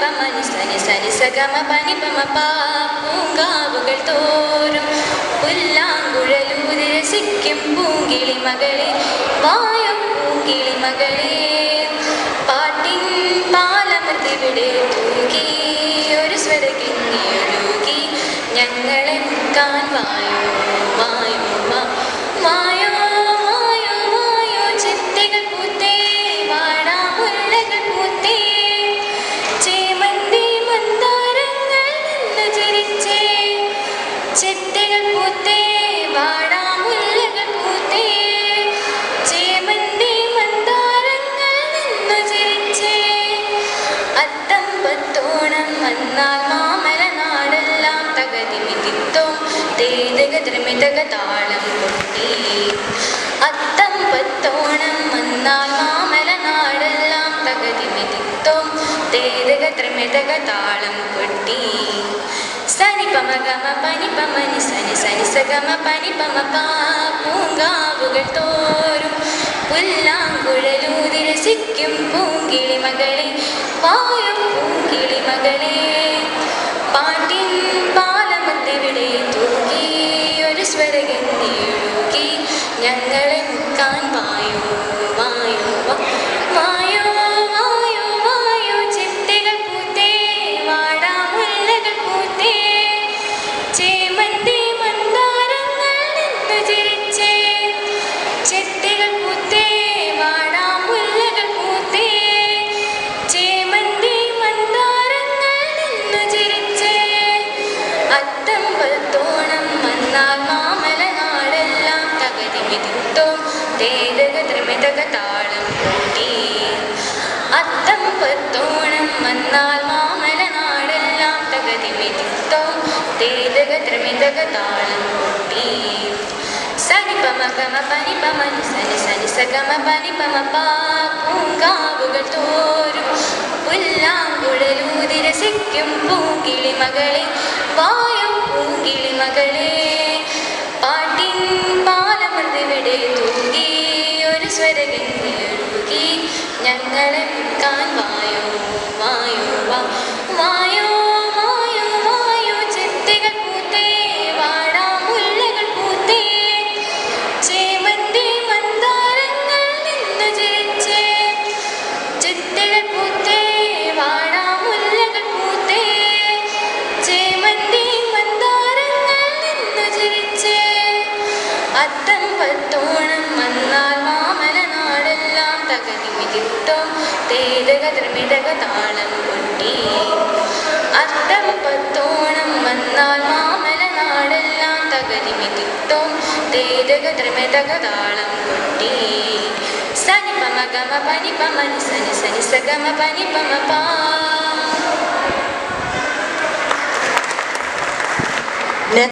പമനി സനി സനി സഗമ പനി പമ പൂങ്കാവുകൾ തോറും പുല്ലാങ്കുഴലൂതി രസിക്കും പൂങ്കിളി മകളെ വായോ പൂങ്കിളി മകളെ പാട്ടിൻ പാലമൃതിവിടെ തൂകി ഒരു സ്വരകിങ്ങിയൊഴുകി ഞങ്ങളെ മുക്കാൻ വായോ വായോ വായോ വായോ വായോ ചിന്തകൾ പൂത്തേ വാടാമുല്ലകൾ പൂത്തേ ചേമന്തി മന്ദാരങ്ങൾ നിന്ന് ചിരിച്ചേ ചിന്തകൾ പൂത്തേ വാടാമുല്ലകൾ പൂത്തേ ചേമന്തി മന്ദാരങ്ങൾ നിന്ന് ചിരിച്ചേ അത്തം പത്തോണം വന്നാൽ മാമല നാടെല്ലാം തകതിമിതിത്തോം തേതക ത്രിമിതക താളം കൊട്ടി അത്തം പത്തോണം വന്നാൽ മാമല നാടെല്ലാം തകതിമിതിത്തോം തേതക ത്രിമിതക താളം കൊട്ടി സനി പമ ഗമ പനി പമനി സനി സനി സഗമ പനി പമ പൂങ്കാവുകൾ തോറും പുല്ലാങ്കുഴലൂതി രസിക്കും പൂങ്കിളി മകളെ വായോ പൂങ്കിളി മകളെ പാട്ടിൻ പാലമൃതിവിടെ തൂകി ഒരു സ്വരഗന്ധിയൊഴുകി ഞങ്ങളെ മുക്കാൻ വായോ വായോ വായോ വായോ വായോ ചിന്തകൾ പൂത്തേ വാടാമുല്ലകൾ പൂത്തേ ചേമന്തി മന്ദാരങ്ങൾ നിന്ന് ചിരിച്ചേ ചിന്തകൾ പൂത്തേ വാടാമുല്ലകൾ പൂത്തേ ചേമന്തി മന്ദാരങ്ങൾ നിന്ന് ചിരിച്ചേ അത്തം പത്തോണം വന്നാൽ മാമല നാടെല്ലാം തകതിമിതിത്തോം തേതക ത്രിമിതക താളം കൊട്ടി അത്തം പത്തോണം വന്നാൽ മാമല നാടെല്ലാം തകതിമിതിത്തോം തേതക ത്രിമിതക താളം കൊട്ടി സനി പമ ഗമ പനി പമനി സനി സനി സഗമ പനി പമ പൂങ്കാവുകൾ തോറും പുല്ലാങ്കുഴലൂതി രസിക്കും പൂങ്കിളി മകളെ വായോ പൂങ്കിളി മകളെ പാട്ടിൻ പാലമൃതിവിടെ തൂകി ഒരു സ്വരഗന്ധിയൊഴുകി ഞങ്ങളെ മുക്കാൻ വായോ വായോ വായോ വായോ വായോ ചിന്തകൾ പൂത്തേ വാടാമുല്ലകൾ പൂത്തേ ചേമന്തി മന്ദാരങ്ങൾ നിന്ന് ചിരിച്ചേ ചിന്തകൾ പൂത്തേ വാടാമുല്ലകൾ പൂത്തേ ചേമന്തി മന്ദാരങ്ങൾ നിന്ന് ചിരിച്ചേ അത്തം പത്തോണം വന്നാൽ മാമല നാടെല്ലാം തകതിമിതിത്തോം തേതക ത്രിമിതക താളം കൊട്ടി അത്തം പത്തോണം വന്നാൽ മാമല നാടെല്ലാം തകതിമിതിത്തോം തേതക ത്രിമിതക താളം കൊട്ടി സനി പമ ഗമ പനി പമനി സനി സനി സഗമ പനി പമ